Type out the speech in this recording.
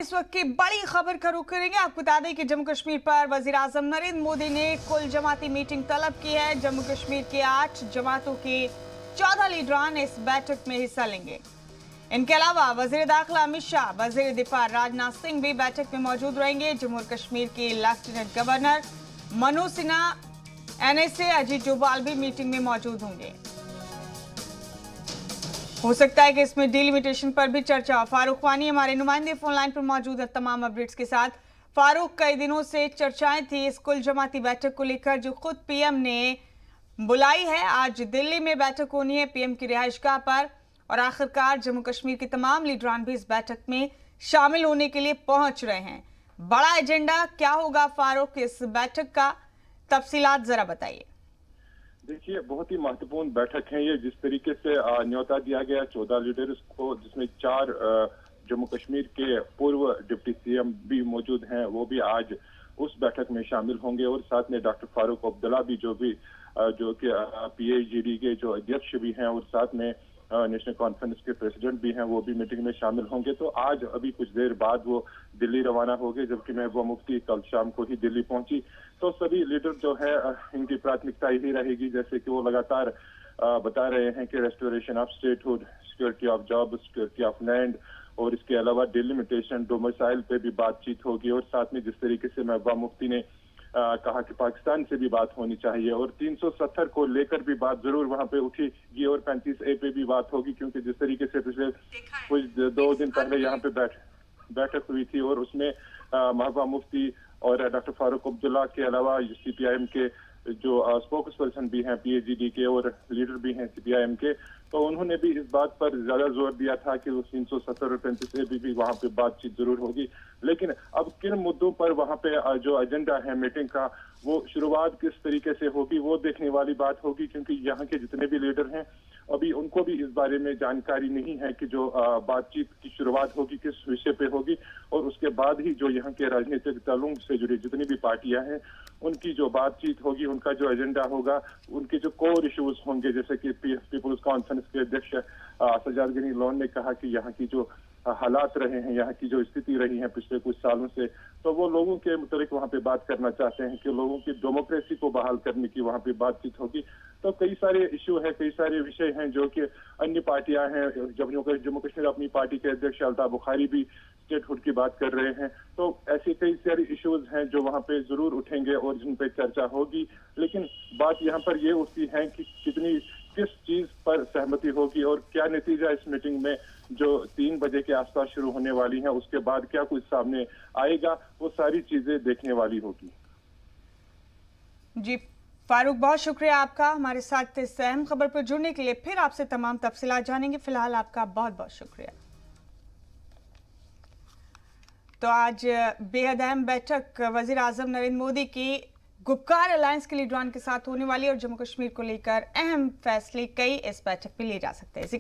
इस वक्त की बड़ी खबर का रुख करेंगे। आपको बता दें कि जम्मू कश्मीर पर वजीर आजम नरेंद्र मोदी ने कुल जमाती मीटिंग तलब की है। जम्मू कश्मीर के 8 जमातों के 14 लीडरान इस बैठक में हिस्सा लेंगे। इनके अलावा वजीर दाखिला अमित शाह, वजीर दिफा राजनाथ सिंह भी बैठक में मौजूद रहेंगे। जम्मू कश्मीर के lieutenant governor Manoj Sinha, NSA Ajit Doval भी मीटिंग में मौजूद होंगे। हो सकता है कि इसमें डिलिमिटेशन पर भी चर्चा। फारूक वानी हमारे नुमाइंदे फोन लाइन पर मौजूद है तमाम अपडेट्स के साथ। फारूक, कई दिनों से चर्चाएं थी इस कुल जमाती बैठक को लेकर जो खुद पीएम ने बुलाई है। आज दिल्ली में बैठक होनी है पीएम की रिहाइशगाह पर, और आखिरकार जम्मू कश्मीर के तमाम लीडरान भी इस बैठक में शामिल होने के लिए पहुंच रहे हैं। बड़ा एजेंडा क्या होगा फारूक इस बैठक का, तफसीलात जरा बताइए। देखिए, बहुत ही महत्वपूर्ण बैठक है ये। जिस तरीके से न्योता दिया गया 14 लीडर्स को, जिसमें 4 जम्मू कश्मीर के पूर्व डिप्टी सीएम भी मौजूद हैं, वो भी आज उस बैठक में शामिल होंगे। और साथ में डॉक्टर फारूक अब्दुल्ला भी जो कि PAGD के जो अध्यक्ष भी हैं, और साथ में नेशनल कॉन्फ्रेंस के प्रेसिडेंट भी हैं, वो भी मीटिंग में शामिल होंगे। तो आज अभी कुछ देर बाद वो दिल्ली रवाना हो गए, जबकि महबूबा मुफ्ती कल शाम को ही दिल्ली पहुंची। तो सभी लीडर जो है, इनकी प्राथमिकता यही रहेगी, जैसे कि वो लगातार बता रहे हैं कि restoration of statehood, security of job, security of land, और इसके अलावा डिलिमिटेशन, डोमिसाइल पे भी बातचीत होगी। और साथ में जिस तरीके से महबूबा मुफ्ती ने कहा कि पाकिस्तान से भी बात होनी चाहिए, और 370 को लेकर भी बात जरूर वहां पे उठेगी, और 35A पे भी बात होगी, क्योंकि जिस तरीके से पिछले कुछ 2 दिन पहले यहाँ पे बैठक हुई थी, और उसमें महबूबा मुफ्ती और डॉक्टर फारूक अब्दुल्ला के अलावा CPIM के जो स्पोक्स पर्सन भी हैं PAGD के, और लीडर भी हैं CPIM के, तो उन्होंने भी इस बात पर ज्यादा जोर दिया था कि 370 और 35A भी वहां पे बातचीत जरूर होगी। लेकिन अब किन मुद्दों पर वहां पे जो एजेंडा है मीटिंग का, वो शुरुआत किस तरीके से होगी, वो देखने वाली बात होगी, क्योंकि यहाँ के जितने भी लीडर हैं अभी उनको भी इस बारे में जानकारी नहीं है कि जो बातचीत की शुरुआत होगी किस विषय पे होगी, और उसके बाद ही जो यहाँ के राजनीतिक दलों से जुड़ी जितनी भी पार्टियां हैं उनकी जो बातचीत होगी, उनका जो एजेंडा होगा, उनके जो कोर इश्यूज होंगे, जैसे कि पीपुल्स कॉन्फ्रेंस के अध्यक्ष सजाद गनी लोन ने कहा कि यहाँ की जो हालात रहे हैं, यहाँ की जो स्थिति रही है पिछले कुछ सालों से, तो वो लोगों के मुताबिक वहाँ पे बात करना चाहते हैं कि लोगों की डेमोक्रेसी को बहाल करने की वहाँ पे बातचीत होगी। तो कई सारे इश्यू हैं, कई सारे विषय हैं जो कि अन्य पार्टियां हैं। जम्मू कश्मीर अपनी पार्टी के अध्यक्ष अल्ताफ बुखारी भी स्टेटहुड की बात कर रहे हैं। तो ऐसे कई सारे इश्यूज हैं जो वहाँ पे जरूर उठेंगे और जिन पे चर्चा होगी। लेकिन बात यहाँ पर ये उठती है कि किस चीज पर सहमति होगी, और क्या नतीजा इस मीटिंग में जो 3 बजे के आसपास शुरू होने वाली है, उसके बाद क्या कुछ सामने आएगा, वो सारी चीजें देखने वाली होगी। जी फारूक, बहुत शुक्रिया आपका हमारे साथ इस अहम खबर पर जुड़ने के लिए। फिर आपसे तमाम तफसीलात जानेंगे। फिलहाल आपका बहुत बहुत शुक्रिया। तो आज बेहद अहम बैठक वजीर आजम नरेंद्र मोदी की गुपकार अलायंस के लीडरान के साथ होने वाली, और जम्मू कश्मीर को लेकर अहम फैसले कई इस बैठक में लिए जा सकते हैं।